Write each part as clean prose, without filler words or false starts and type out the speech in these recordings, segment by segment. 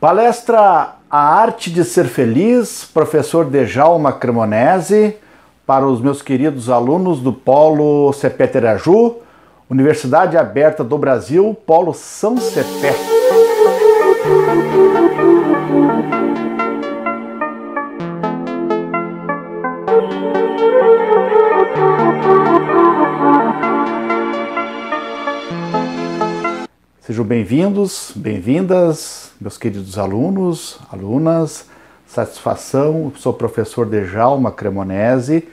Palestra A Arte de Ser Feliz, professor Djalma Cremonesi, para os meus queridos alunos do Polo Cepé Araju, Universidade Aberta do Brasil, Polo São Cepé. Sejam bem-vindos, bem-vindas, meus queridos alunos, alunas. Satisfação, sou o professor Djalma Cremonesi.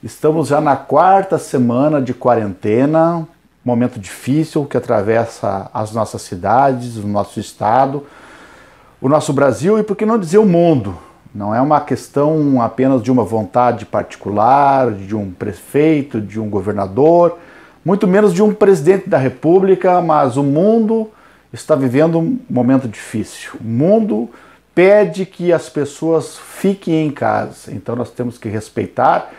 Estamos já na quarta semana de quarentena, momento difícil que atravessa as nossas cidades, o nosso estado, o nosso Brasil e, por que não dizer, o mundo. Não é uma questão apenas de uma vontade particular, de um prefeito, de um governador, muito menos de um presidente da República, mas o mundo está vivendo um momento difícil. O mundo pede que as pessoas fiquem em casa, então nós temos que respeitar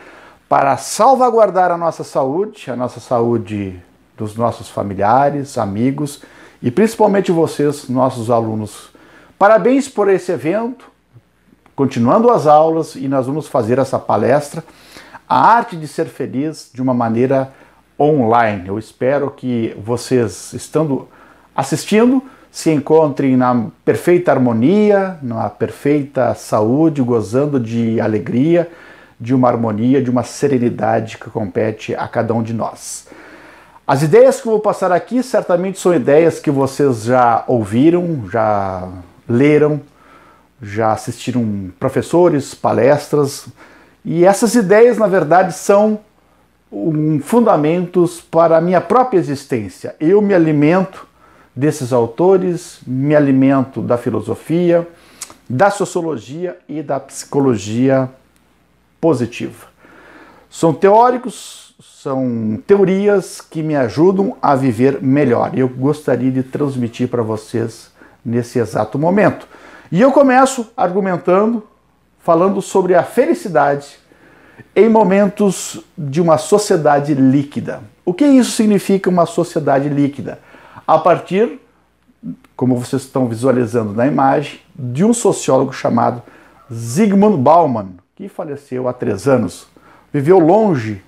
para salvaguardar a nossa saúde dos nossos familiares, amigos e principalmente vocês, nossos alunos. Parabéns por esse evento, continuando as aulas, e nós vamos fazer essa palestra, A Arte de Ser Feliz, de uma maneira online. Eu espero que vocês, estando assistindo, se encontrem na perfeita harmonia, na perfeita saúde, gozando de alegria, de uma harmonia, de uma serenidade que compete a cada um de nós. As ideias que eu vou passar aqui certamente são ideias que vocês já ouviram, já leram, já assistiram professores, palestras, e essas ideias, na verdade, são fundamentos para a minha própria existência. Eu me alimento desses autores, me alimento da filosofia, da sociologia e da psicologia positiva. São teóricos, são teorias que me ajudam a viver melhor. Eu gostaria de transmitir para vocês nesse exato momento. E eu começo argumentando, falando sobre a felicidade em momentos de uma sociedade líquida. O que isso significa, uma sociedade líquida? A partir, como vocês estão visualizando na imagem, de um sociólogo chamado Zygmunt Bauman, que faleceu há 3 anos, viveu longe,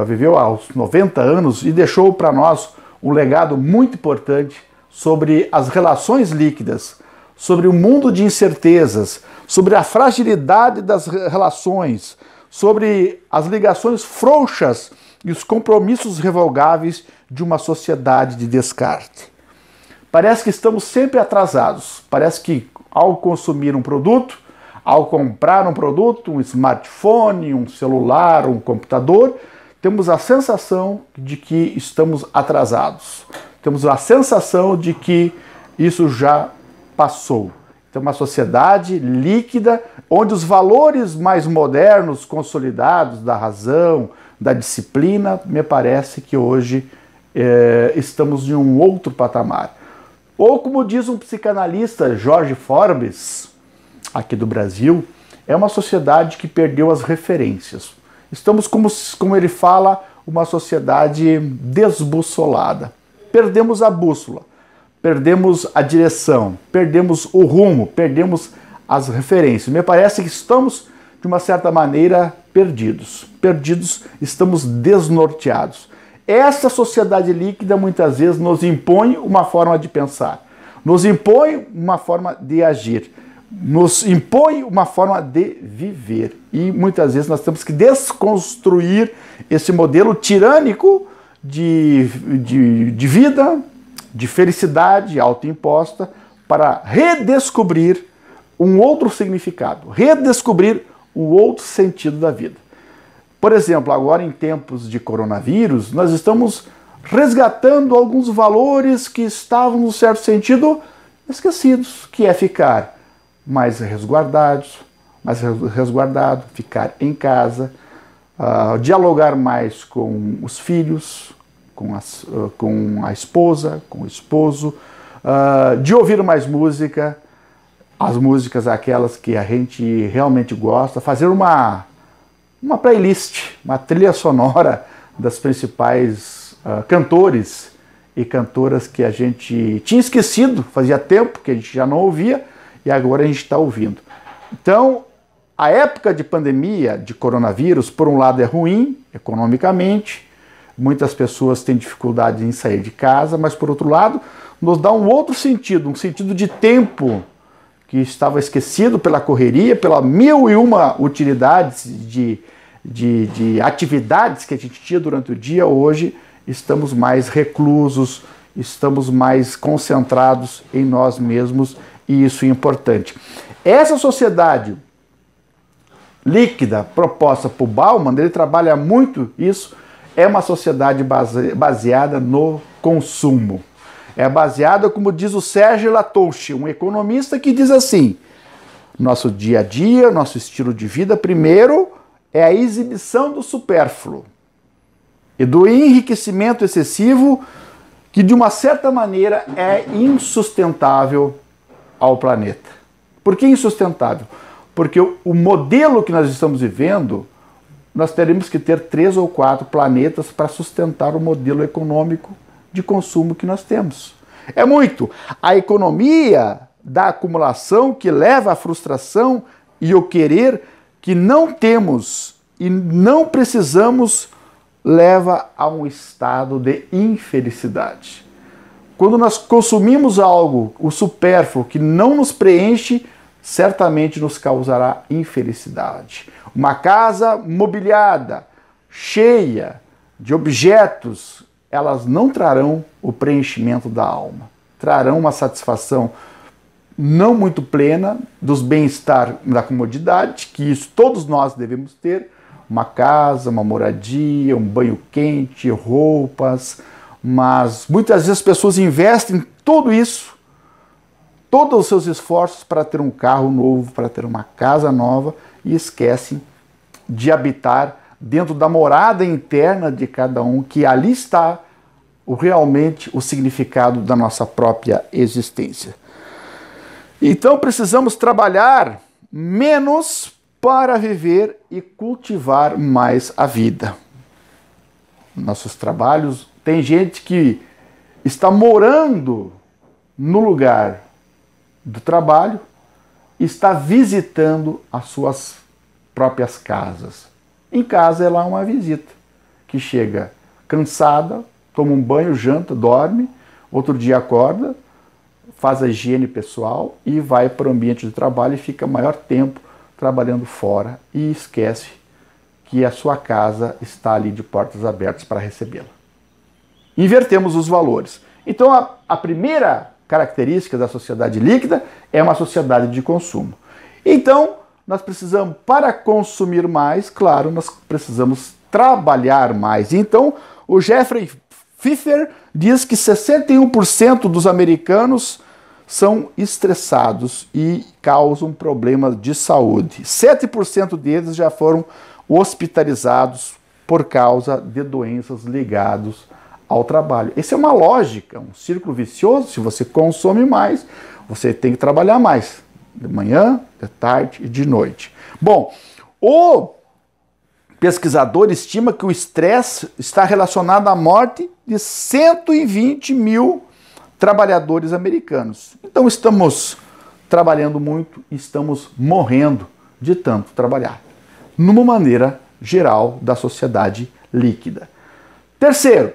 viveu aos 90 anos e deixou para nós um legado muito importante sobre as relações líquidas, sobre o mundo de incertezas, sobre a fragilidade das relações, sobre as ligações frouxas e os compromissos revogáveis de uma sociedade de descarte. Parece que estamos sempre atrasados. Parece que ao consumir um produto, ao comprar um produto, um smartphone, um celular, um computador, temos a sensação de que estamos atrasados. Temos a sensação de que isso já passou. Então, uma sociedade líquida, onde os valores mais modernos, consolidados, da razão, da disciplina, me parece que hoje estamos em um outro patamar. Ou, como diz um psicanalista, Jorge Forbes, aqui do Brasil, é uma sociedade que perdeu as referências. Estamos, como ele fala, uma sociedade desbussolada. Perdemos a bússola. Perdemos a direção, perdemos o rumo, perdemos as referências. Me parece que estamos, de uma certa maneira, perdidos. Perdidos, estamos desnorteados. Essa sociedade líquida, muitas vezes, nos impõe uma forma de pensar, nos impõe uma forma de agir, nos impõe uma forma de viver. E, muitas vezes, nós temos que desconstruir esse modelo tirânico de vida, de felicidade autoimposta, para redescobrir um outro significado, redescobrir um outro sentido da vida. Por exemplo, agora em tempos de coronavírus, nós estamos resgatando alguns valores que estavam, num certo sentido, esquecidos, que é ficar mais resguardado, ficar em casa, dialogar mais com os filhos, com a esposa, com o esposo, de ouvir mais música, as músicas aquelas que a gente realmente gosta, fazer uma playlist, uma trilha sonora das principais cantores e cantoras que a gente tinha esquecido, fazia tempo que a gente já não ouvia, e agora a gente está ouvindo. Então, a época de pandemia, de coronavírus, por um lado é ruim economicamente, muitas pessoas têm dificuldade em sair de casa, mas por outro lado nos dá um outro sentido, um sentido de tempo que estava esquecido pela correria, pela mil e uma utilidades de atividades que a gente tinha durante o dia. Hoje estamos mais reclusos, estamos mais concentrados em nós mesmos, e isso é importante. Essa sociedade líquida proposta por Bauman, ele trabalha muito isso, é uma sociedade baseada no consumo. É baseada, como diz o Sérgio Latouche, um economista, que diz assim: nosso dia a dia, nosso estilo de vida, primeiro, é a exibição do supérfluo e do enriquecimento excessivo, que de uma certa maneira é insustentável ao planeta. Por que insustentável? Porque o modelo que nós estamos vivendo, nós teremos que ter 3 ou 4 planetas para sustentar o modelo econômico de consumo que nós temos. É muito. A economia da acumulação que leva à frustração e o querer que não temos e não precisamos leva a um estado de infelicidade. Quando nós consumimos algo, o supérfluo, que não nos preenche, certamente nos causará infelicidade. Uma casa mobiliada, cheia de objetos, elas não trarão o preenchimento da alma, trarão uma satisfação não muito plena dos bem-estar da comodidade, que isso todos nós devemos ter, uma casa, uma moradia, um banho quente, roupas, mas muitas vezes as pessoas investem tudo isso, todos os seus esforços para ter um carro novo, para ter uma casa nova, e esquecem de habitar dentro da morada interna de cada um, que ali está realmente o significado da nossa própria existência. Então precisamos trabalhar menos para viver e cultivar mais a vida. Nossos trabalhos, tem gente que está morando no lugar do trabalho, está visitando as suas próprias casas. Em casa é lá uma visita, que chega cansada, toma um banho, janta, dorme, outro dia acorda, faz a higiene pessoal e vai para o ambiente de trabalho e fica maior tempo trabalhando fora e esquece que a sua casa está ali de portas abertas para recebê-la. Invertemos os valores. Então a primeira característica da sociedade líquida é uma sociedade de consumo. Então nós precisamos, para consumir mais, claro, nós precisamos trabalhar mais. Então o Jeffrey Pfeffer diz que 61% dos americanos são estressados e causam problemas de saúde. 7% deles já foram hospitalizados por causa de doenças ligadas ao trabalho. Essa é uma lógica, um círculo vicioso. Se você consome mais, você tem que trabalhar mais, de manhã, de tarde e de noite. Bom, o pesquisador estima que o estresse está relacionado à morte de 120 mil trabalhadores americanos. Então estamos trabalhando muito e estamos morrendo de tanto trabalhar, numa maneira geral da sociedade líquida. Terceiro,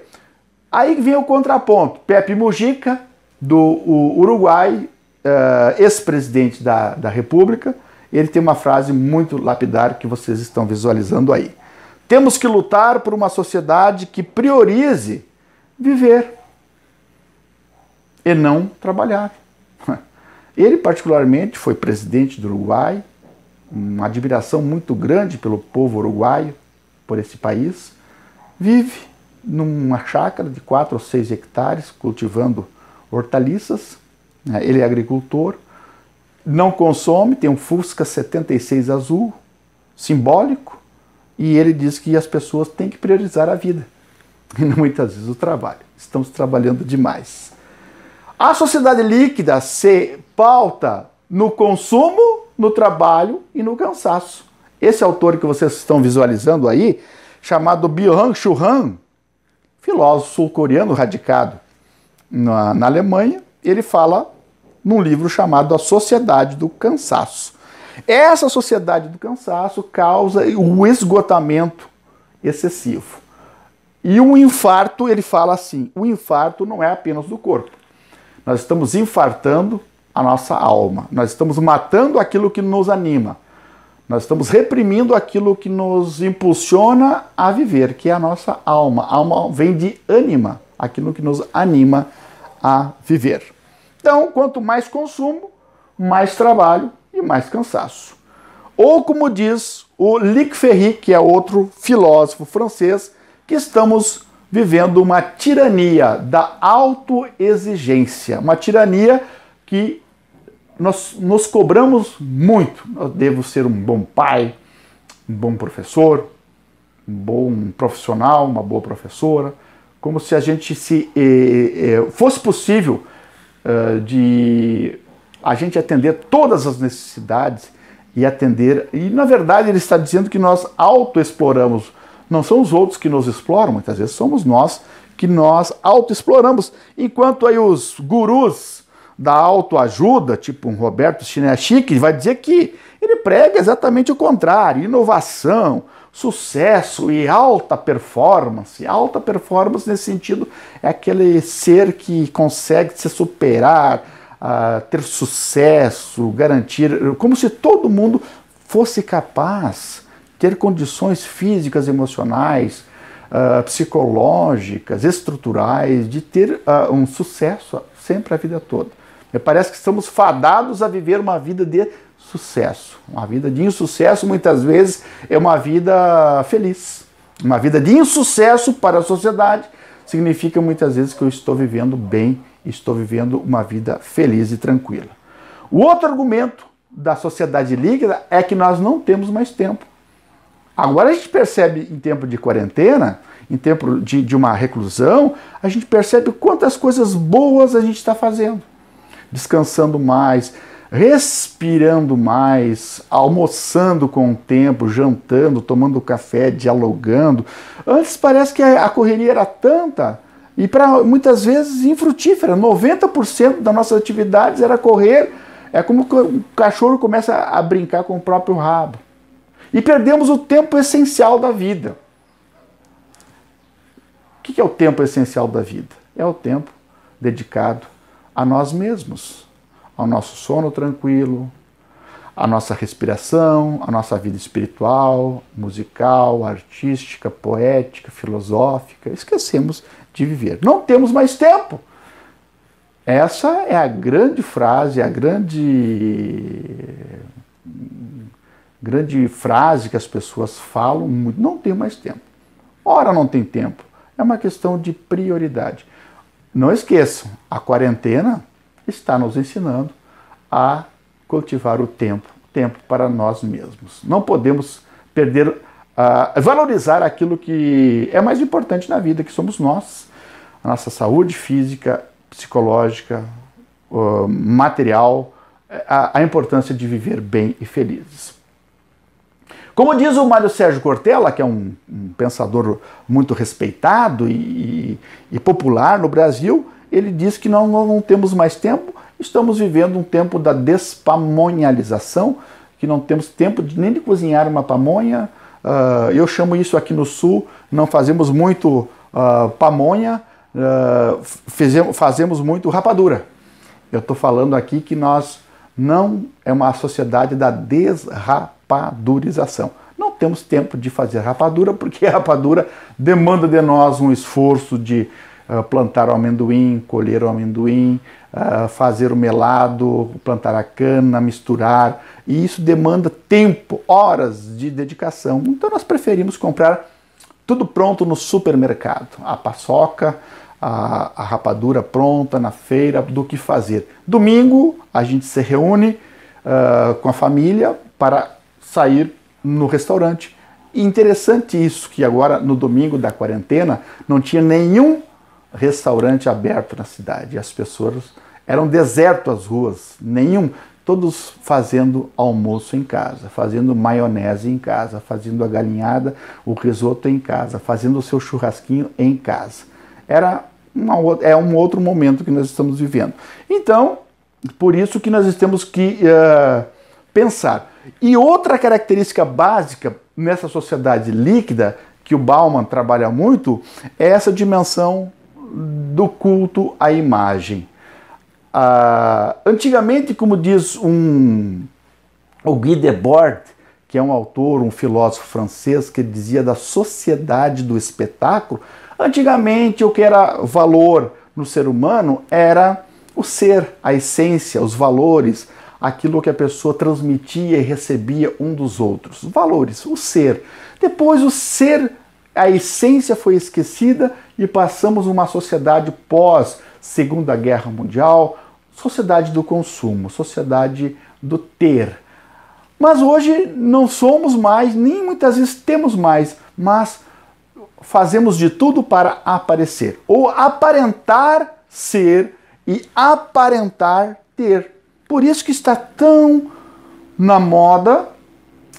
aí vem o contraponto. Pepe Mujica, do Uruguai, ex-presidente da República, ele tem uma frase muito lapidar que vocês estão visualizando aí. Temos que lutar por uma sociedade que priorize viver e não trabalhar. Ele, particularmente, foi presidente do Uruguai, uma admiração muito grande pelo povo uruguaio, por esse país. Vive numa chácara de 4 ou 6 hectares, cultivando hortaliças. Ele é agricultor, não consome, tem um Fusca 76 azul, simbólico, e ele diz que as pessoas têm que priorizar a vida, e não muitas vezes o trabalho. Estamos trabalhando demais. A sociedade líquida se pauta no consumo, no trabalho e no cansaço. Esse autor que vocês estão visualizando aí, chamado Byung-Chul Han, filósofo sul-coreano radicado na Alemanha, ele fala num livro chamado A Sociedade do Cansaço. Essa sociedade do cansaço causa o esgotamento excessivo. E um infarto, ele fala assim, o infarto não é apenas do corpo. Nós estamos infartando a nossa alma, nós estamos matando aquilo que nos anima, nós estamos reprimindo aquilo que nos impulsiona a viver, que é a nossa alma. A alma vem de ânima, aquilo que nos anima a viver. Então, quanto mais consumo, mais trabalho e mais cansaço. Ou como diz o Luc Ferry, que é outro filósofo francês, que estamos vivendo uma tirania da autoexigência, uma tirania que nós nos cobramos muito. Eu devo ser um bom pai, um bom professor, um bom profissional, uma boa professora, como se a gente fosse possível de a gente atender todas as necessidades e atender. E na verdade ele está dizendo que nós autoexploramos. Não são os outros que nos exploram, muitas vezes somos nós que nós autoexploramos. Enquanto aí os gurus da autoajuda, tipo um Roberto Chiniachik, vai dizer que ele prega exatamente o contrário: inovação, sucesso e alta performance. Alta performance nesse sentido é aquele ser que consegue se superar, ter sucesso, garantir, como se todo mundo fosse capaz ter condições físicas, emocionais, psicológicas, estruturais, de ter um sucesso sempre a vida toda. Me parece que estamos fadados a viver uma vida de sucesso. Uma vida de insucesso, muitas vezes, é uma vida feliz. Uma vida de insucesso para a sociedade significa muitas vezes que eu estou vivendo bem, estou vivendo uma vida feliz e tranquila. O outro argumento da sociedade líquida é que nós não temos mais tempo. Agora a gente percebe em tempo de quarentena, em tempo de uma reclusão, a gente percebe quantas coisas boas a gente está fazendo. Descansando mais, respirando mais, almoçando com o tempo, jantando, tomando café, dialogando. Antes parece que a correria era tanta e muitas vezes infrutífera. 90% das nossas atividades era correr. É como o cachorro começa a brincar com o próprio rabo. E perdemos o tempo essencial da vida. O que é o tempo essencial da vida? É o tempo dedicado a nós mesmos, ao nosso sono tranquilo, à nossa respiração, à nossa vida espiritual, musical, artística, poética, filosófica. Esquecemos de viver. Não temos mais tempo. Essa é a grande frase, a grande frase que as pessoas falam muito: não tenho mais tempo. Ora, não tem tempo. É uma questão de prioridade. Não esqueçam, a quarentena está nos ensinando a cultivar o tempo para nós mesmos. Não podemos perder, valorizar aquilo que é mais importante na vida, que somos nós, a nossa saúde física, psicológica, material, a importância de viver bem e felizes. Como diz o Mário Sérgio Cortella, que é um pensador muito respeitado e popular no Brasil, ele diz que não temos mais tempo, estamos vivendo um tempo da despamonhalização, que não temos tempo nem de cozinhar uma pamonha. Eu chamo isso aqui no Sul, não fazemos muito pamonha, fazemos muito rapadura. Eu estou falando aqui que nós não é uma sociedade da desrapadurização. Não temos tempo de fazer rapadura, porque a rapadura demanda de nós um esforço de plantar o amendoim, colher o amendoim, fazer o melado, plantar a cana, misturar, e isso demanda tempo, horas de dedicação. Então nós preferimos comprar tudo pronto no supermercado, a paçoca, a rapadura pronta na feira, do que fazer. Domingo a gente se reúne com a família para sair no restaurante. E interessante isso, que agora no domingo da quarentena não tinha nenhum restaurante aberto na cidade. As pessoas eram desertas as ruas, nenhum. Todos fazendo almoço em casa, fazendo maionese em casa, fazendo a galinhada, o risoto em casa, fazendo o seu churrasquinho em casa. É um outro momento que nós estamos vivendo. Então, Por isso que nós temos que pensar. E outra característica básica nessa sociedade líquida, que o Bauman trabalha muito, é essa dimensão do culto à imagem. Antigamente, como diz o Guy Debord, que é um autor, um filósofo francês, que dizia da sociedade do espetáculo, antigamente o que era valor no ser humano era o ser, a essência, os valores, aquilo que a pessoa transmitia e recebia um dos outros. Valores, o ser. Depois o ser, a essência foi esquecida e passamos uma sociedade pós Segunda Guerra Mundial, sociedade do consumo, sociedade do ter. Mas hoje não somos mais, nem muitas vezes temos mais, mas fazemos de tudo para aparecer, ou aparentar ser e aparentar ter. Por isso que está tão na moda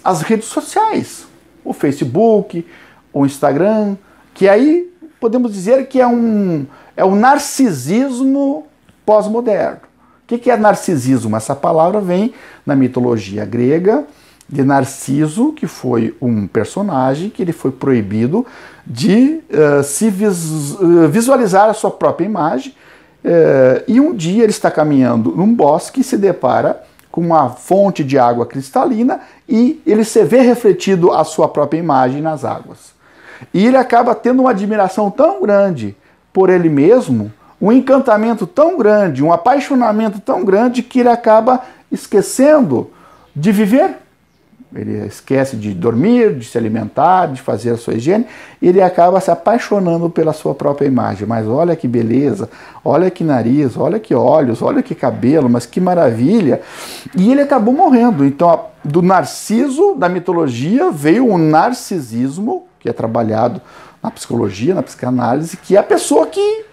as redes sociais, o Facebook, o Instagram, que aí podemos dizer que é um narcisismo pós-moderno. O que é narcisismo? Essa palavra vem na mitologia grega de Narciso, que foi um personagem que ele foi proibido de visualizar a sua própria imagem. E um dia ele está caminhando num bosque e se depara com uma fonte de água cristalina e ele se vê refletido a sua própria imagem nas águas. E ele acaba tendo uma admiração tão grande por ele mesmo, um encantamento tão grande, um apaixonamento tão grande que ele acaba esquecendo de viver. Ele esquece de dormir, de se alimentar, de fazer a sua higiene, e ele acaba se apaixonando pela sua própria imagem. Mas olha que beleza, olha que nariz, olha que olhos, olha que cabelo, mas que maravilha. E ele acabou morrendo. Então, do Narciso, da mitologia, veio o narcisismo, que é trabalhado na psicologia, na psicanálise, que é a pessoa que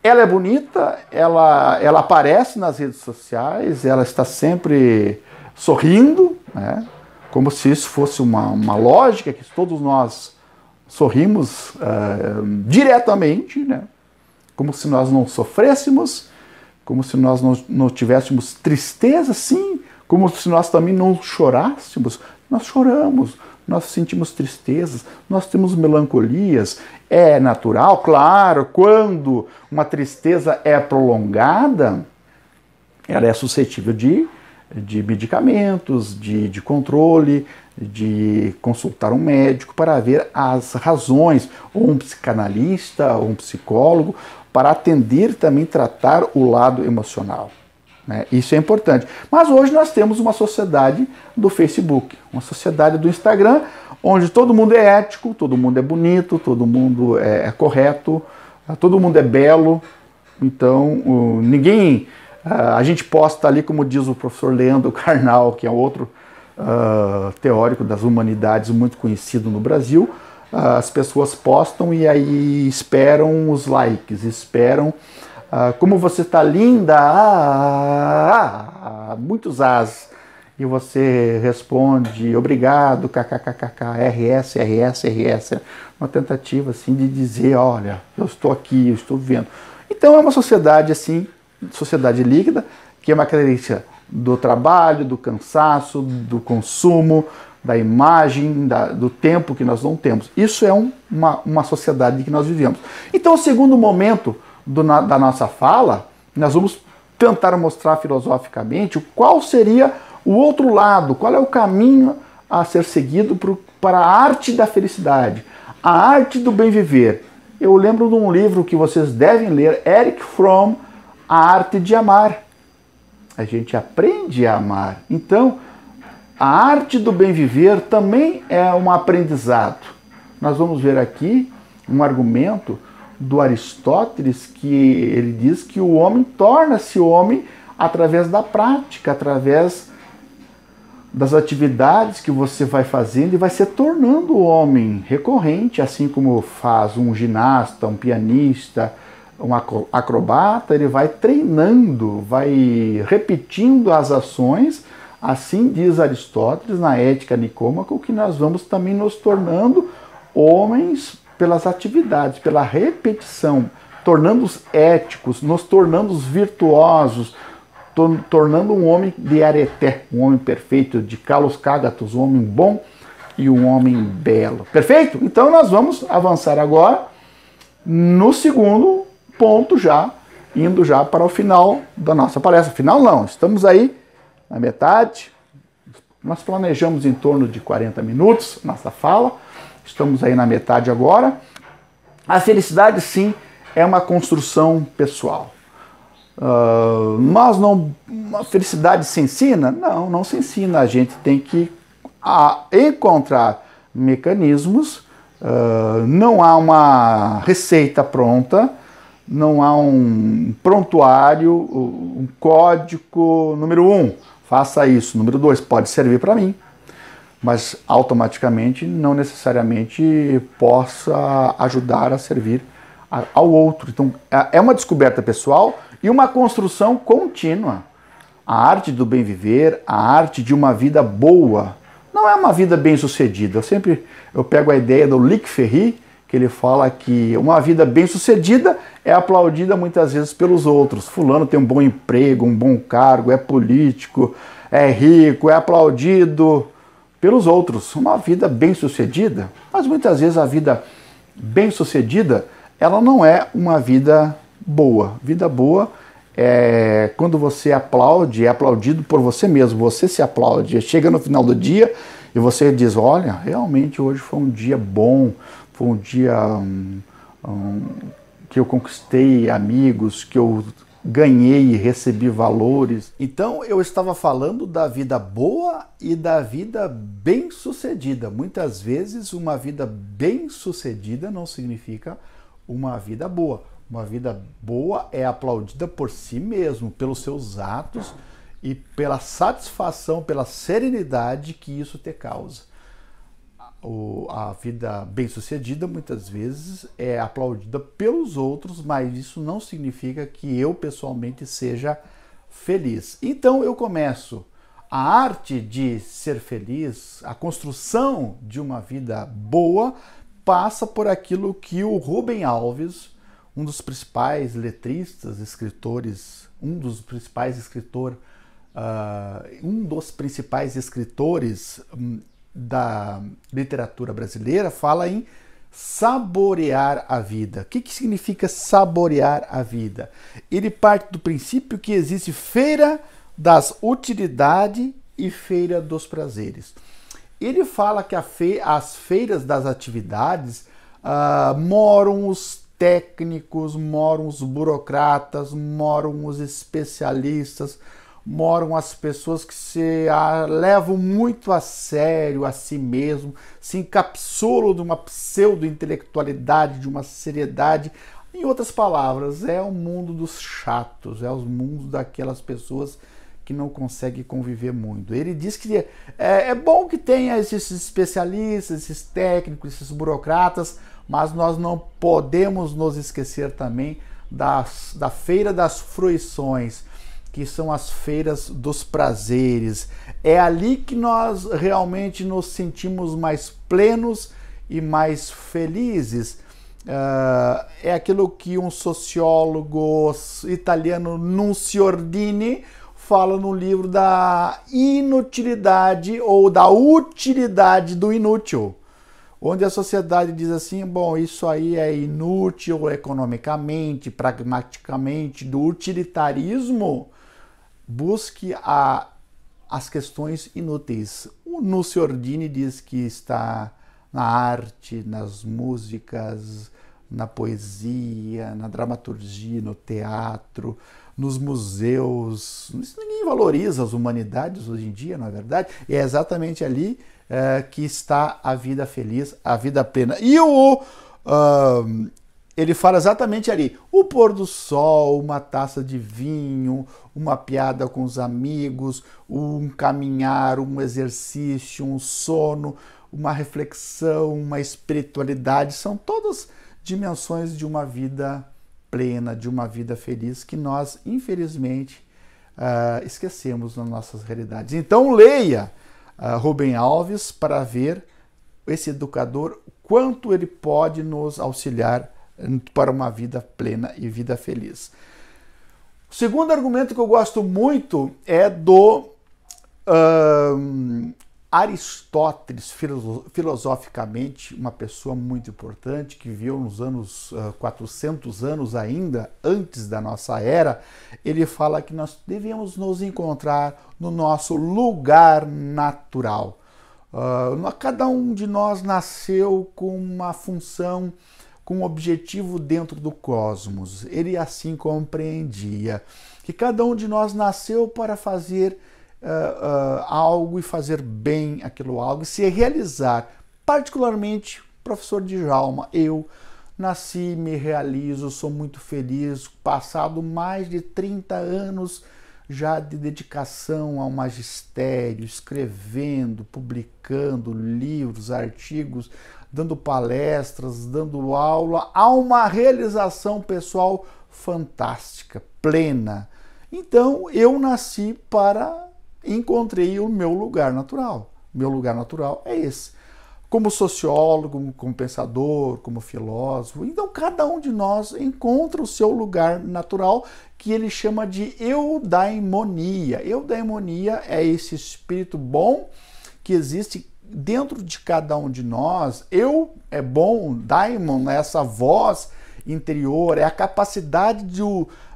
ela é bonita, ela aparece nas redes sociais, ela está sempre sorrindo, né? Como se isso fosse uma lógica, que todos nós sorrimos diretamente, né? Como se nós não sofrêssemos, como se nós não tivéssemos tristeza, sim, como se nós também não chorássemos. Nós choramos, nós sentimos tristezas, nós temos melancolias. É natural, claro, quando uma tristeza é prolongada, ela é suscetível de medicamentos, de controle, de consultar um médico para ver as razões, ou um psicanalista, ou um psicólogo, para atender também, tratar o lado emocional. Né? Isso é importante. Mas hoje nós temos uma sociedade do Facebook, uma sociedade do Instagram, onde todo mundo é ético, todo mundo é bonito, todo mundo é correto, todo mundo é belo. Então, ninguém... A gente posta ali, como diz o professor Leandro Carnal, que é outro teórico das humanidades muito conhecido no Brasil, as pessoas postam e aí esperam os likes, esperam como você está linda, muitos as, e você responde obrigado, kkkk, RS, uma tentativa assim de dizer, olha, eu estou aqui, eu estou vendo. Então é uma sociedade assim, sociedade líquida, que é uma característica do trabalho, do cansaço, do consumo, da imagem, do tempo que nós não temos. Isso é uma sociedade que nós vivemos. Então, o segundo momento da nossa fala, nós vamos tentar mostrar filosoficamente qual seria o outro lado, qual é o caminho a ser seguido para a arte da felicidade, a arte do bem viver. Eu lembro de um livro que vocês devem ler, Erich Fromm, A Arte de Amar. A gente aprende a amar. Então, a arte do bem viver também é um aprendizado. Nós vamos ver aqui um argumento do Aristóteles, que ele diz que o homem torna-se homem através da prática, através das atividades que você vai fazendo e vai se tornando o homem recorrente, assim como faz um ginasta, um pianista, um acrobata, ele vai treinando, vai repetindo as ações. Assim diz Aristóteles na Ética Nicômaco, que nós vamos também nos tornando homens pelas atividades, pela repetição, tornando-os éticos, nos tornando virtuosos, tornando um homem de areté, um homem perfeito, de kalos kagatos, um homem bom e um homem belo. Perfeito? Então nós vamos avançar agora no segundo ponto, já indo já para o final da nossa palestra. Final não, estamos aí na metade. Nós planejamos em torno de 40 minutos nossa fala. Estamos aí na metade agora. A felicidade, sim, é uma construção pessoal. Mas não, a felicidade se ensina? Não, não se ensina. A gente tem que encontrar mecanismos. Não há uma receita pronta, não há um prontuário, um código. Número 1, faça isso. Número 2, pode servir para mim, mas automaticamente não necessariamente possa ajudar a servir ao outro. Então, é uma descoberta pessoal e uma construção contínua. A arte do bem viver, a arte de uma vida boa, não é uma vida bem-sucedida. Eu pego a ideia do Luc Ferry, que ele fala que uma vida bem-sucedida é aplaudida muitas vezes pelos outros. Fulano tem um bom emprego, um bom cargo, é político, é rico, é aplaudido pelos outros. Uma vida bem-sucedida, mas muitas vezes a vida bem-sucedida, ela não é uma vida boa. Vida boa é quando você aplaude, é aplaudido por você mesmo. Você se aplaude, chega no final do dia e você diz, olha, realmente hoje foi um dia bom, foi um dia que eu conquistei amigos, que eu ganhei e recebi valores. Então eu estava falando da vida boa e da vida bem-sucedida. Muitas vezes uma vida bem-sucedida não significa uma vida boa. Uma vida boa é aplaudida por si mesmo, pelos seus atos e pela satisfação, pela serenidade que isso te causa. A vida bem-sucedida muitas vezes é aplaudida pelos outros, mas isso não significa que eu pessoalmente seja feliz. Então eu começo a arte de ser feliz, a construção de uma vida boa passa por aquilo que o Rubem Alves, um dos principais letristas, escritores, um dos principais escritores da literatura brasileira, fala em saborear a vida. O que significa saborear a vida? Ele parte do princípio que existe feira das utilidades e feira dos prazeres. Ele fala que as feiras das atividades moram os técnicos, moram os burocratas, moram os especialistas, moram as pessoas que se levam muito a sério a si mesmo, se encapsulam de uma pseudo-intelectualidade, de uma seriedade. Em outras palavras, é o mundo dos chatos, é o mundo daquelas pessoas que não conseguem conviver muito. Ele diz que é bom que tenha esses especialistas, esses técnicos, esses burocratas, mas nós não podemos nos esquecer também da feira das fruições, que são as feiras dos prazeres. É ali que nós realmente nos sentimos mais plenos e mais felizes. É aquilo que um sociólogo italiano, Nunzio Ordini, fala no livro da inutilidade ou da utilidade do inútil, onde a sociedade diz assim, bom, isso aí é inútil economicamente, pragmaticamente, do utilitarismo. Busque as questões inúteis. O Nunzio Ordini diz que está na arte, nas músicas, na poesia, na dramaturgia, no teatro, nos museus. Ninguém valoriza as humanidades hoje em dia, não é verdade? E é exatamente ali que está a vida feliz, a vida plena. E ele fala exatamente ali, o pôr do sol, uma taça de vinho, uma piada com os amigos, um caminhar, um exercício, um sono, uma reflexão, uma espiritualidade, são todas dimensões de uma vida plena, de uma vida feliz que nós, infelizmente, esquecemos nas nossas realidades. Então leia Rubem Alves para ver esse educador, quanto ele pode nos auxiliar para uma vida plena e vida feliz. O segundo argumento que eu gosto muito é do Aristóteles, filosoficamente, uma pessoa muito importante que viveu nos anos 400 anos ainda, antes da nossa era. Ele fala que nós devemos nos encontrar no nosso lugar natural. Cada um de nós nasceu com uma função, com um objetivo dentro do cosmos. Ele assim compreendia que cada um de nós nasceu para fazer algo e fazer bem aquilo algo e se realizar. Particularmente, professor Djalma, eu nasci, me realizo, sou muito feliz, passado mais de 30 anos já de dedicação ao magistério, escrevendo, publicando livros, artigos, dando palestras, dando aula, há uma realização pessoal fantástica, plena. Então, eu nasci encontrei o meu lugar natural. Meu lugar natural é esse. Como sociólogo, como pensador, como filósofo. Então, cada um de nós encontra o seu lugar natural, que ele chama de eudaimonia. Eudaimonia é esse espírito bom que existe dentro de cada um de nós. Eu é bom, daimon é essa voz interior, é a capacidade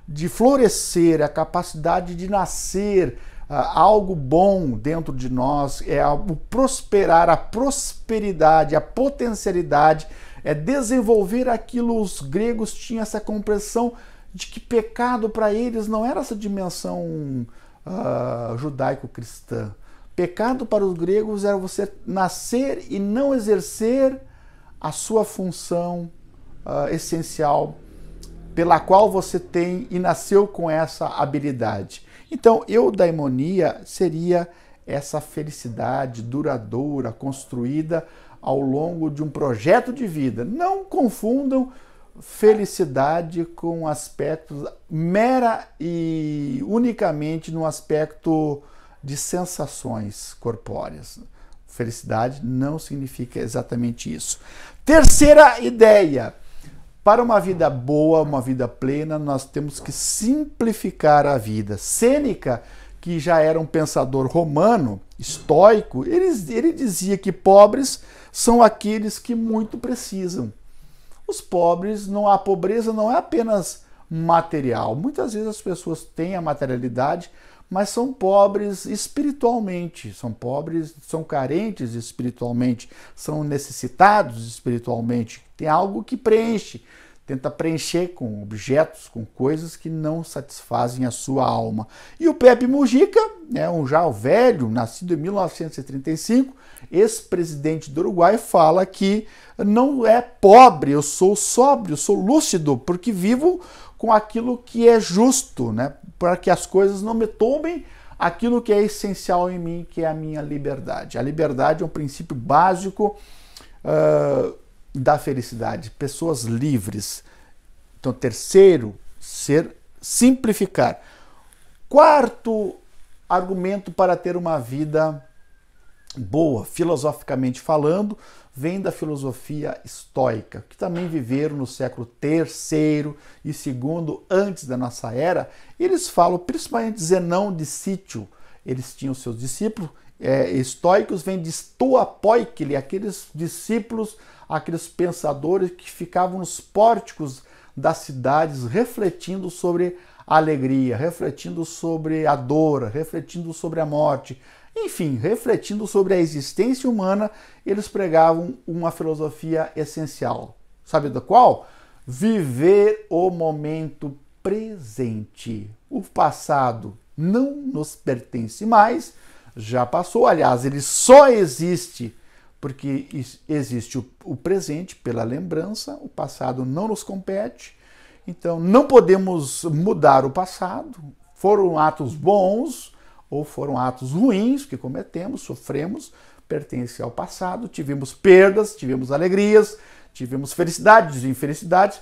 de florescer, é a capacidade de nascer, algo bom dentro de nós, é o prosperar, a prosperidade, a potencialidade, é desenvolver aquilo. Os gregos tinham essa compreensão de que pecado para eles não era essa dimensão judaico-cristã. Pecado para os gregos era você nascer e não exercer a sua função essencial pela qual você tem e nasceu com essa habilidade. Então, eudaimonia seria essa felicidade duradoura, construída ao longo de um projeto de vida. Não confundam felicidade com aspectos mera e unicamente no aspecto de sensações corpóreas. Felicidade não significa exatamente isso. Terceira ideia. Para uma vida boa, uma vida plena, nós temos que simplificar a vida. Sêneca, que já era um pensador romano, estoico, ele dizia que pobres são aqueles que muito precisam. Os pobres, a pobreza não é apenas material. Muitas vezes as pessoas têm a materialidade, mas são pobres espiritualmente, são pobres, são carentes espiritualmente, são necessitados espiritualmente. Tem algo que preenche, tenta preencher com objetos, com coisas que não satisfazem a sua alma. E o Pepe Mujica, já velho, nascido em 1935, ex-presidente do Uruguai, fala que não é pobre, eu sou sóbrio, eu sou lúcido, porque vivo com aquilo que é justo, para que as coisas não me tomem aquilo que é essencial em mim, que é a minha liberdade. A liberdade é um princípio básico da felicidade, pessoas livres. Então, terceiro, simplificar. Quarto argumento para ter uma vida boa, filosoficamente falando, vem da filosofia estoica, que também viveram no século III e II antes da nossa era. Eles falam, principalmente Zenão de Sítio, eles tinham seus discípulos estoicos, vêm de stoa poikile, aqueles discípulos, aqueles pensadores que ficavam nos pórticos das cidades refletindo sobre a alegria, refletindo sobre a dor, refletindo sobre a morte, enfim, refletindo sobre a existência humana. Eles pregavam uma filosofia essencial. Sabe da qual? Viver o momento presente. O passado não nos pertence mais, já passou. Aliás, ele só existe porque existe o presente pela lembrança. O passado não nos compete, então não podemos mudar o passado. Foram atos bons ou foram atos ruins que cometemos, sofremos, pertence ao passado. Tivemos perdas, tivemos alegrias, tivemos felicidades e infelicidades,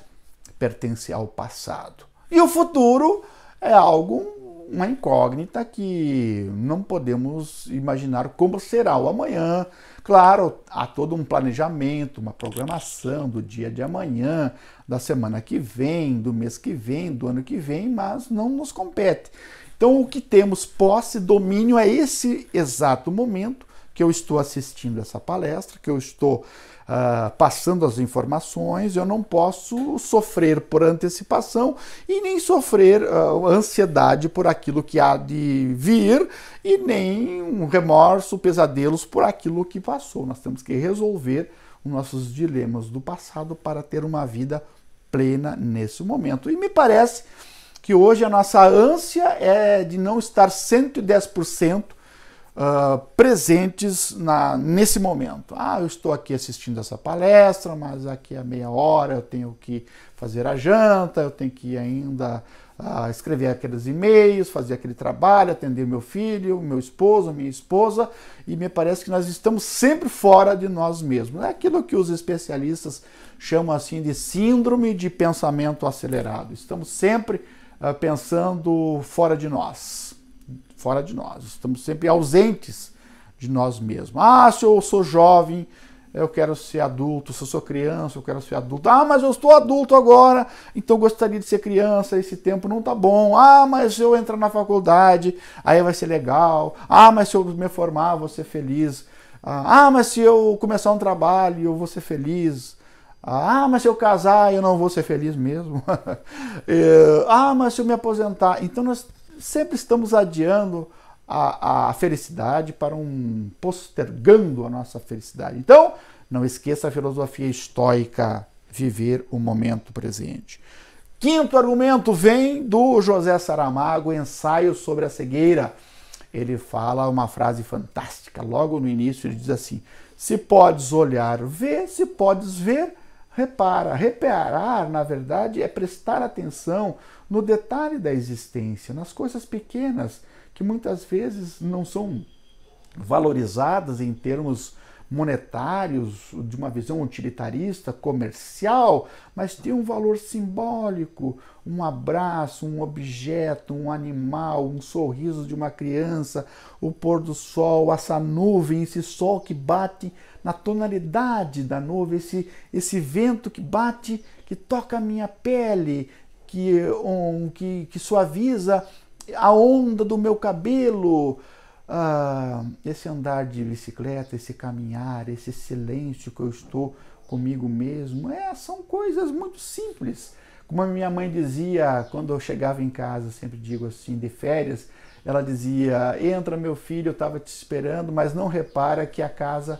pertence ao passado. E o futuro é algo uma incógnita que não podemos imaginar como será o amanhã. Claro, há todo um planejamento, uma programação do dia de amanhã, da semana que vem, do mês que vem, do ano que vem, mas não nos compete. Então, o que temos posse, domínio, é esse exato momento que eu estou assistindo essa palestra, que eu estou passando as informações. Eu não posso sofrer por antecipação e nem sofrer ansiedade por aquilo que há de vir e nem um remorso, pesadelos por aquilo que passou. Nós temos que resolver os nossos dilemas do passado para ter uma vida plena nesse momento. E me parece que hoje a nossa ânsia é de não estar 110% presentes nesse momento. Eu estou aqui assistindo essa palestra, mas aqui a meia hora eu tenho que fazer a janta, eu tenho que ainda escrever aqueles e-mails, fazer aquele trabalho, atender meu filho, meu esposo, minha esposa, e me parece que nós estamos sempre fora de nós mesmos. É aquilo que os especialistas chamam assim de síndrome de pensamento acelerado. Estamos sempre pensando fora de nós. Fora de nós, estamos sempre ausentes de nós mesmos. Se eu sou jovem, eu quero ser adulto. Se eu sou criança, eu quero ser adulto. Mas eu estou adulto agora, então eu gostaria de ser criança, esse tempo não tá bom. Mas se eu entrar na faculdade, aí vai ser legal. Mas se eu me formar, eu vou ser feliz. Mas se eu começar um trabalho, eu vou ser feliz. Mas se eu casar, eu não vou ser feliz mesmo. Mas se eu me aposentar. Então nós sempre estamos adiando a felicidade postergando a nossa felicidade. Então, não esqueça a filosofia estoica, viver o momento presente. Quinto argumento vem do José Saramago, Ensaio sobre a Cegueira. Ele fala uma frase fantástica, logo no início ele diz assim: se podes olhar, vê, se podes ver, repara. Reparar, na verdade, é prestar atenção no detalhe da existência, nas coisas pequenas, que muitas vezes não são valorizadas em termos monetários, de uma visão utilitarista, comercial, mas tem um valor simbólico, um abraço, um objeto, um animal, um sorriso de uma criança, o pôr do sol, essa nuvem, esse sol que bate na tonalidade da nuvem, esse vento que bate, que toca a minha pele, que suaviza a onda do meu cabelo, esse andar de bicicleta, esse caminhar, esse silêncio que eu estou comigo mesmo, são coisas muito simples. Como a minha mãe dizia quando eu chegava em casa, sempre digo assim, de férias, ela dizia: entra meu filho, eu estava te esperando, mas não repara que a casa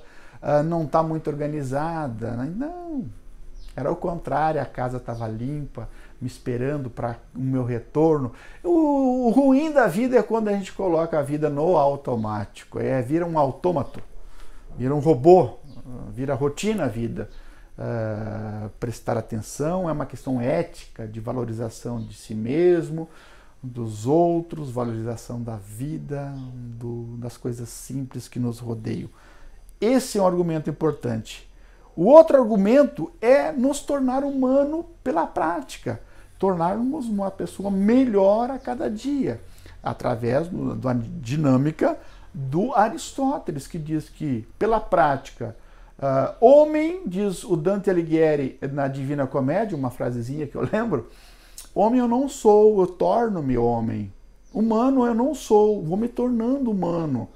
não está muito organizada. Não, era o contrário, a casa estava limpa, me esperando para o meu retorno. O ruim da vida é quando a gente coloca a vida no automático, vira um autômato, vira um robô, vira rotina a vida. Prestar atenção é uma questão ética, de valorização de si mesmo, dos outros, valorização da vida, das coisas simples que nos rodeiam. Esse é um argumento importante. O outro argumento é nos tornar humano pela prática, tornarmos uma pessoa melhor a cada dia, através da dinâmica do Aristóteles, que diz que, pela prática, homem, diz o Dante Alighieri na Divina Comédia, uma frasezinha que eu lembro: homem eu não sou, eu torno-me homem. Humano eu não sou, vou me tornando humano.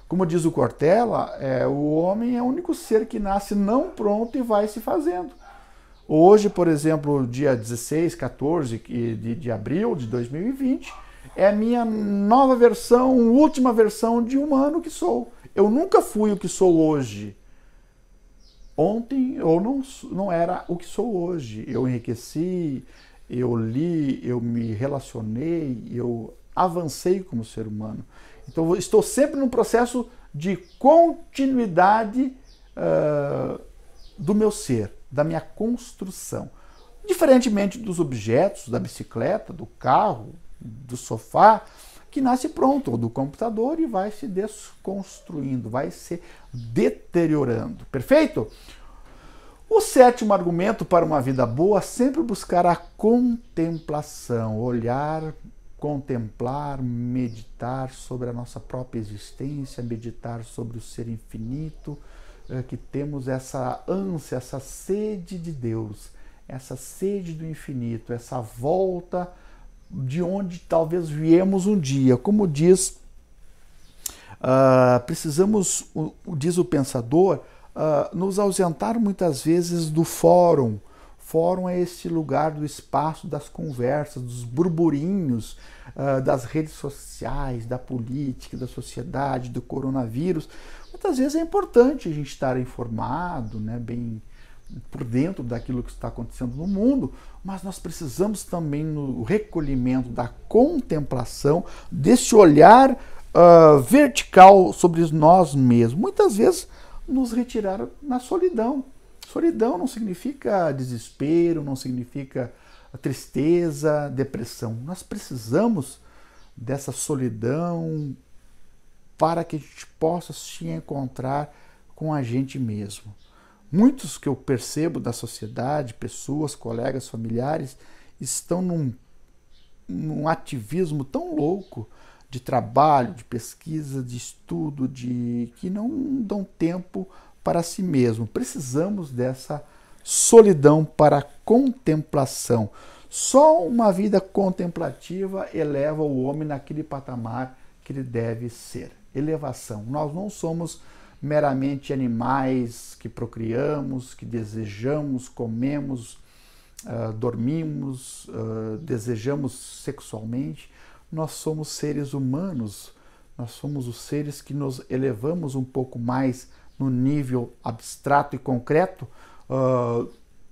Como diz o Cortella, o homem é o único ser que nasce não pronto e vai se fazendo. Hoje, por exemplo, dia 16, 14 de abril de 2020, é a minha nova versão, última versão de humano que sou. Eu nunca fui o que sou hoje. Ontem eu não era o que sou hoje. Eu enriqueci, eu li, eu me relacionei, eu avancei como ser humano. Então, estou sempre num processo de continuidade do meu ser, da minha construção. Diferentemente dos objetos, da bicicleta, do carro, do sofá, que nasce pronto, ou do computador, e vai se desconstruindo, vai se deteriorando. Perfeito? O sétimo argumento para uma vida boa é sempre buscar a contemplação, olhar contemplar, meditar sobre a nossa própria existência, meditar sobre o ser infinito, que temos essa ânsia, essa sede de Deus, essa sede do infinito, essa volta de onde talvez viemos um dia. Como diz, precisamos, diz o pensador, nos ausentar muitas vezes do fórum. Fórum é este lugar do espaço das conversas, dos burburinhos, das redes sociais, da política, da sociedade, do coronavírus. Muitas vezes é importante a gente estar informado, né, bem por dentro daquilo que está acontecendo no mundo, mas nós precisamos também no recolhimento da contemplação, desse olhar vertical sobre nós mesmos. Muitas vezes nos retirar na solidão. Solidão não significa desespero, não significa tristeza, depressão. Nós precisamos dessa solidão para que a gente possa se encontrar com a gente mesmo. Muitos que eu percebo da sociedade, pessoas, colegas, familiares, estão num ativismo tão louco de trabalho, de pesquisa, de estudo, que não dão tempo para si mesmo. Precisamos dessa solidão para a contemplação. Só uma vida contemplativa eleva o homem naquele patamar que ele deve ser. Elevação. Nós não somos meramente animais que procriamos, que desejamos, comemos, dormimos, desejamos sexualmente. Nós somos seres humanos, nós somos os seres que nos elevamos um pouco mais no nível abstrato e concreto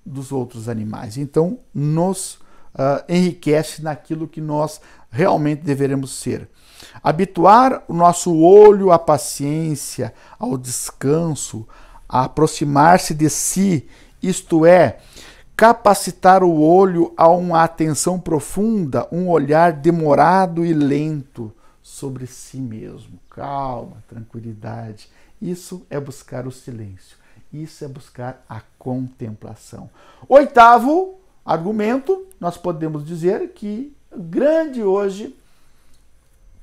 dos outros animais. Então, nos enriquece naquilo que nós realmente deveremos ser. Habituar o nosso olho à paciência, ao descanso, a aproximar-se de si, isto é, capacitar o olho a uma atenção profunda, um olhar demorado e lento sobre si mesmo. Calma, tranquilidade. Isso é buscar o silêncio. Isso é buscar a contemplação. Oitavo argumento, nós podemos dizer que o grande hoje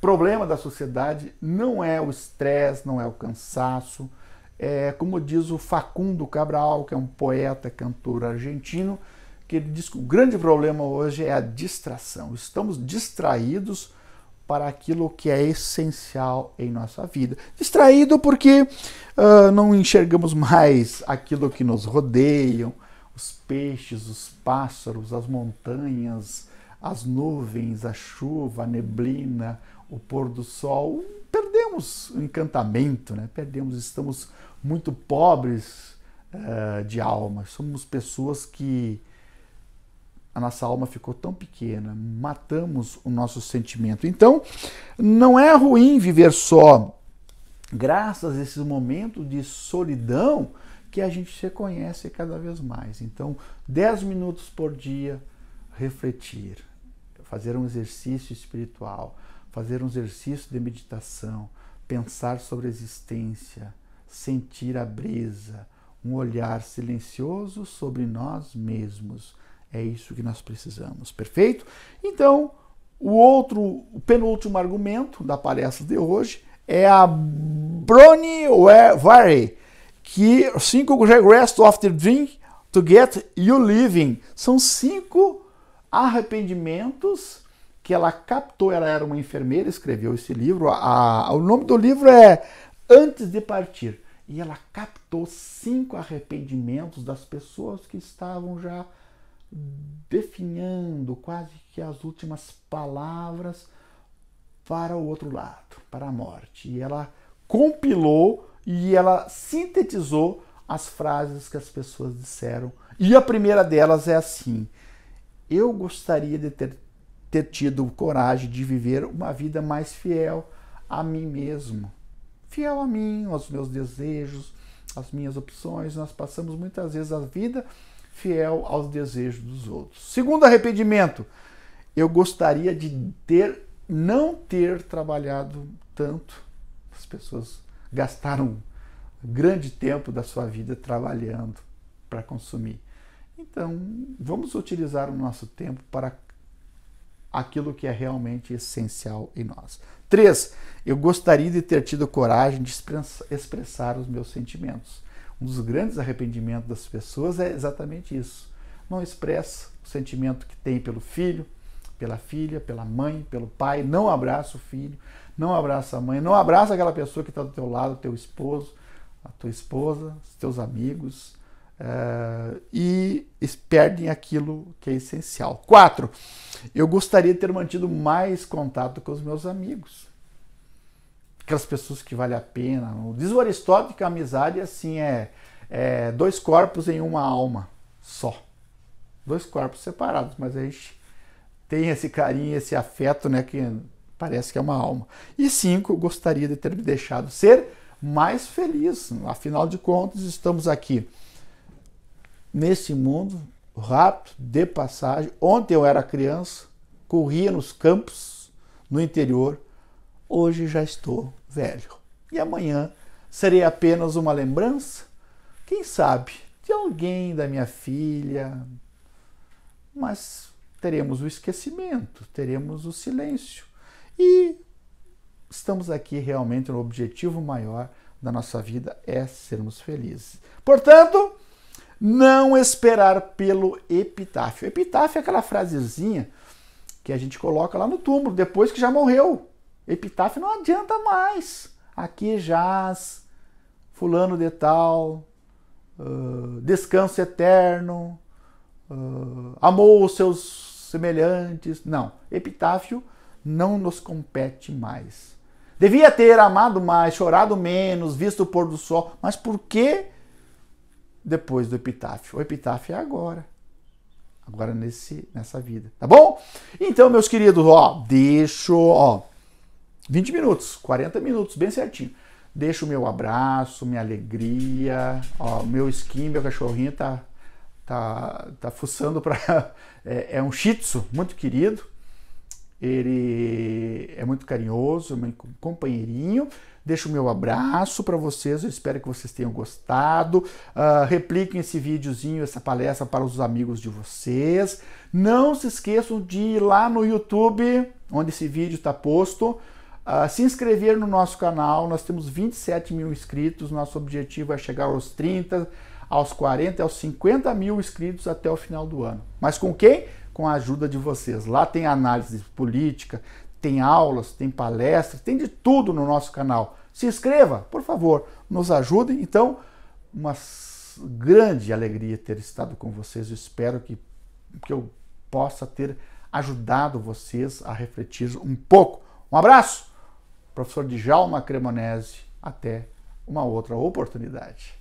problema da sociedade não é o estresse, não é o cansaço. Como diz o Facundo Cabral, que é um poeta, cantor argentino, que ele diz que o grande problema hoje é a distração. Estamos distraídos para aquilo que é essencial em nossa vida. Distraído porque não enxergamos mais aquilo que nos rodeiam, os peixes, os pássaros, as montanhas, as nuvens, a chuva, a neblina, o pôr do sol. Perdemos o encantamento, né? Estamos muito pobres de alma. Somos pessoas que a nossa alma ficou tão pequena, matamos o nosso sentimento. Então, não é ruim viver só. Graças a esses momentos de solidão que a gente se conhece cada vez mais. Então, 10 minutos por dia, refletir, fazer um exercício espiritual, fazer um exercício de meditação, pensar sobre a existência, sentir a brisa, um olhar silencioso sobre nós mesmos. É isso que nós precisamos, perfeito? Então, o penúltimo argumento da palestra de hoje é a Bronnie Ware, que 5 regrets of the dream to get you living. São 5 arrependimentos que ela captou. Ela era uma enfermeira, escreveu esse livro. O nome do livro é Antes de Partir. E ela captou 5 arrependimentos das pessoas que estavam já definhando quase que as últimas palavras para o outro lado, para a morte. E ela compilou e ela sintetizou as frases que as pessoas disseram. E a primeira delas é assim: eu gostaria de ter tido coragem de viver uma vida mais fiel a mim mesmo. Fiel a mim, aos meus desejos, às minhas opções. Nós passamos muitas vezes a vida fiel aos desejos dos outros. Segundo arrependimento, eu gostaria de não ter trabalhado tanto. As pessoas gastaram grande tempo da sua vida trabalhando para consumir. Então, vamos utilizar o nosso tempo para aquilo que é realmente essencial em nós. 3. Eu gostaria de ter tido coragem de expressar os meus sentimentos. Um dos grandes arrependimentos das pessoas é exatamente isso. Não expressa o sentimento que tem pelo filho, pela filha, pela mãe, pelo pai. Não abraça o filho, não abraça a mãe, não abraça aquela pessoa que está do teu lado, teu esposo, a tua esposa, os teus amigos, e perdem aquilo que é essencial. 4. Eu gostaria de ter mantido mais contato com os meus amigos. Aquelas pessoas que valem a pena. Diz o Aristóteles que a amizade assim é 2 corpos em uma alma só. 2 corpos separados, mas a gente tem esse carinho, esse afeto, né, que parece que é uma alma. E 5, eu gostaria de ter me deixado ser mais feliz. Afinal de contas, estamos aqui nesse mundo rápido, de passagem. Ontem eu era criança, corria nos campos, no interior. Hoje já estou velho. E amanhã serei apenas uma lembrança, quem sabe, de alguém da minha filha. Mas teremos o esquecimento, teremos o silêncio. E estamos aqui realmente no objetivo maior da nossa vida é sermos felizes. Portanto, não esperar pelo epitáfio. Epitáfio é aquela frasezinha que a gente coloca lá no túmulo, depois que já morreu. Epitáfio não adianta mais. Aqui jaz, fulano de tal, descanso eterno, amou os seus semelhantes. Não, epitáfio não nos compete mais. Devia ter amado mais, chorado menos, visto o pôr do sol. Mas por que depois do epitáfio? O epitáfio é agora. Agora nessa vida. Tá bom? Então, meus queridos, deixo 20 minutos, 40 minutos, bem certinho. Deixo o meu abraço, minha alegria. Meu skin, meu cachorrinho tá fuçando para... É um Shih Tzu, muito querido. Ele é muito carinhoso, meu companheirinho. Deixo o meu abraço para vocês, eu espero que vocês tenham gostado. Repliquem esse videozinho, essa palestra para os amigos de vocês. Não se esqueçam de ir lá no YouTube, onde esse vídeo está posto, se inscrever no nosso canal. Nós temos 27 mil inscritos, nosso objetivo é chegar aos 30, aos 40, aos 50 mil inscritos até o final do ano. Mas com quem? Com a ajuda de vocês. Lá tem análise política, tem aulas, tem palestras, tem de tudo no nosso canal. Se inscreva, por favor, nos ajudem. Então, uma grande alegria ter estado com vocês. Eu espero que eu possa ter ajudado vocês a refletir um pouco. Um abraço, professor Djalma Cremonese. Até uma outra oportunidade.